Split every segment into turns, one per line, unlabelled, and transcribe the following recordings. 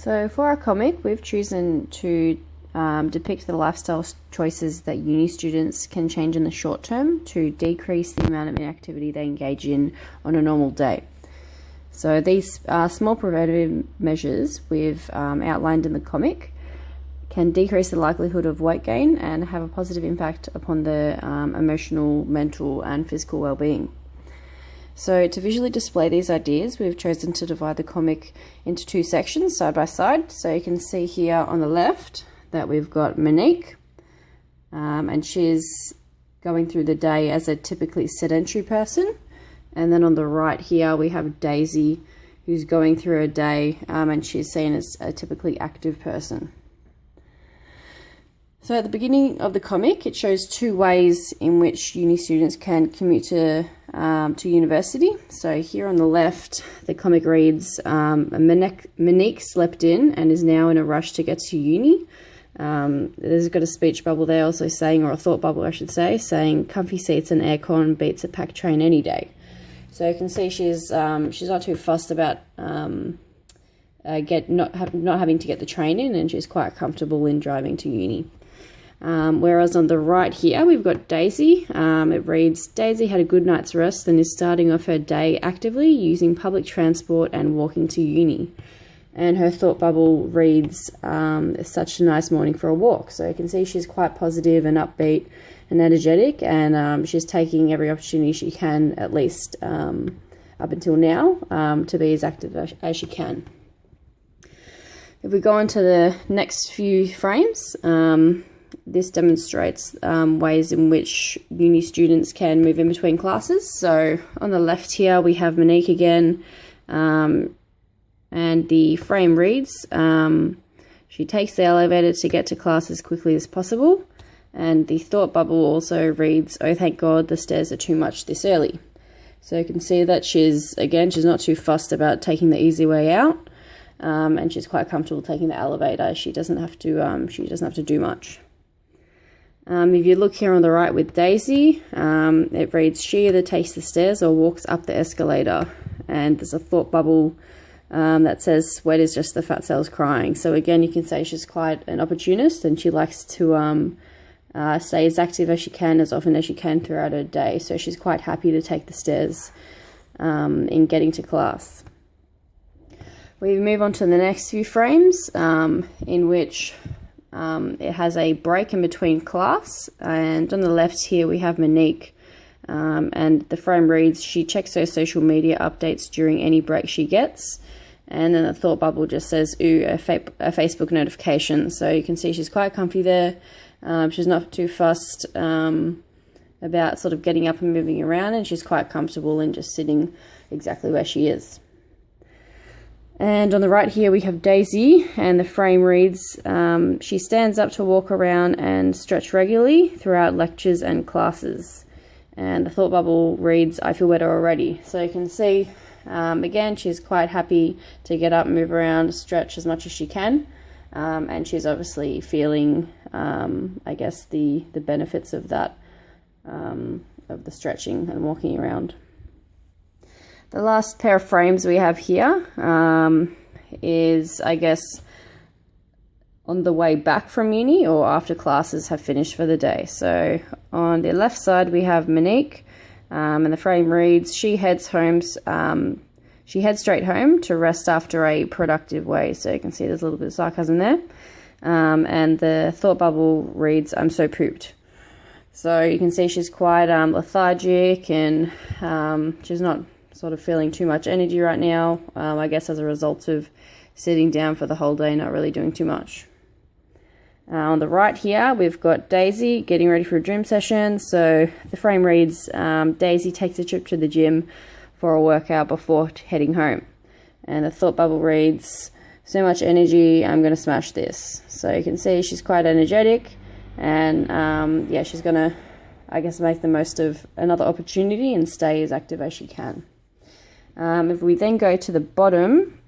So for our comic, we've chosen to depict the lifestyle choices that uni students can change in the short term to decrease the amount of inactivity they engage in on a normal day. So these small preventative measures we've outlined in the comic can decrease the likelihood of weight gain and have a positive impact upon the emotional, mental and physical well-being. So to visually display these ideas, we've chosen to divide the comic into two sections side by side. So you can see here on the left that we've got Monique, and she's going through the day as a typically sedentary person. And then on the right here we have Daisy, who's going through her day and she's seen as a typically active person. So at the beginning of the comic, it shows two ways in which uni students can commute to university. So here on the left, the comic reads, Monique slept in and is now in a rush to get to uni. There's got a speech bubble there also saying, or a thought bubble I should say, saying comfy seats and aircon beats a packed train any day. So you can see she's not too fussed about not having to get the train in, and she's quite comfortable in driving to uni. Whereas on the right here, we've got Daisy. It reads, Daisy had a good night's rest and is starting off her day actively using public transport and walking to uni. And her thought bubble reads, it's such a nice morning for a walk. So you can see she's quite positive and upbeat and energetic, and she's taking every opportunity she can, at least up until now, to be as active as she can. If we go on to the next few frames, this demonstrates ways in which uni students can move in between classes. So on the left here we have Monique again, and the frame reads, she takes the elevator to get to class as quickly as possible. And the thought bubble also reads, oh thank God the stairs are too much this early. So you can see that she's not too fussed about taking the easy way out, and she's quite comfortable taking the elevator. She doesn't have to do much. If you look here on the right with Daisy, it reads, she either takes the stairs or walks up the escalator. And there's a thought bubble that says, sweat is just the fat cells crying. So again, you can say she's quite an opportunist, and she likes to stay as active as she can, as often as she can throughout her day. So she's quite happy to take the stairs in getting to class. We move on to the next few frames, in which it has a break in between class, and on the left here we have Monique, and the frame reads, she checks her social media updates during any break she gets. And then the thought bubble just says, ooh, a Facebook notification. So you can see she's quite comfy there. She's not too fussed about sort of getting up and moving around, and she's quite comfortable in just sitting exactly where she is. And on the right here we have Daisy, and the frame reads, she stands up to walk around and stretch regularly throughout lectures and classes. And the thought bubble reads, I feel better already. So you can see, again, she's quite happy to get up, move around, stretch as much as she can. And she's obviously feeling, I guess, the benefits of that, of the stretching and walking around. The last pair of frames we have here is, I guess, on the way back from uni or after classes have finished for the day. So on the left side we have Monique, and the frame reads, she heads straight home to rest after a productive way. So you can see there's a little bit of sarcasm there. And the thought bubble reads, I'm so pooped. So you can see she's quite lethargic, and she's not sort of feeling too much energy right now, I guess as a result of sitting down for the whole day, not really doing too much. On the right here, we've got Daisy getting ready for a gym session. So the frame reads, Daisy takes a trip to the gym for a workout before heading home. And the thought bubble reads, so much energy, I'm going to smash this. So you can see she's quite energetic, and yeah, she's going to, I guess, make the most of another opportunity and stay as active as she can. If we then go to the bottom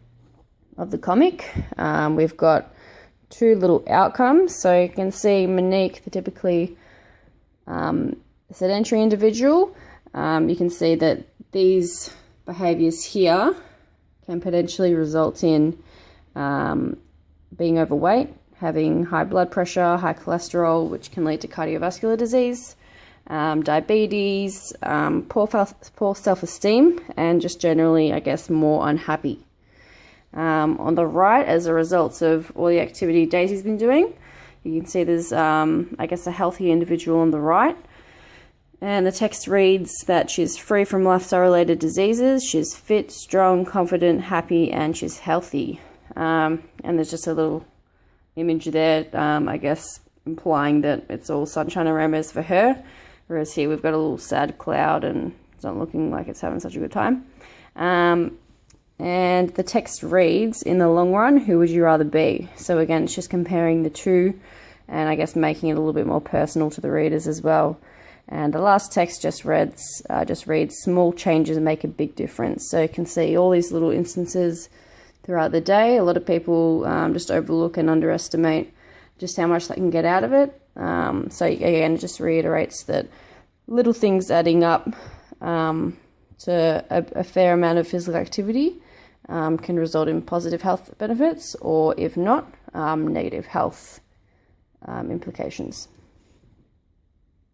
of the comic, we've got two little outcomes. So you can see Monique, the typically sedentary individual. You can see that these behaviours here can potentially result in being overweight, having high blood pressure, high cholesterol, which can lead to cardiovascular disease, diabetes, poor self-esteem, and just generally, I guess, more unhappy. On the right, as a result of all the activity Daisy's been doing, you can see there's, I guess, a healthy individual on the right. And the text reads that she's free from lifestyle-related diseases, she's fit, strong, confident, happy, and she's healthy. And there's just a little image there, I guess, implying that it's all sunshine and rainbows for her. Whereas here we've got a little sad cloud and it's not looking like it's having such a good time. And the text reads, in the long run, who would you rather be? So again, it's just comparing the two and I guess making it a little bit more personal to the readers as well. And the last text just reads, small changes make a big difference. So you can see all these little instances throughout the day. A lot of people just overlook and underestimate just how much they can get out of it. So again, it just reiterates that little things adding up to a fair amount of physical activity can result in positive health benefits, or if not, negative health implications.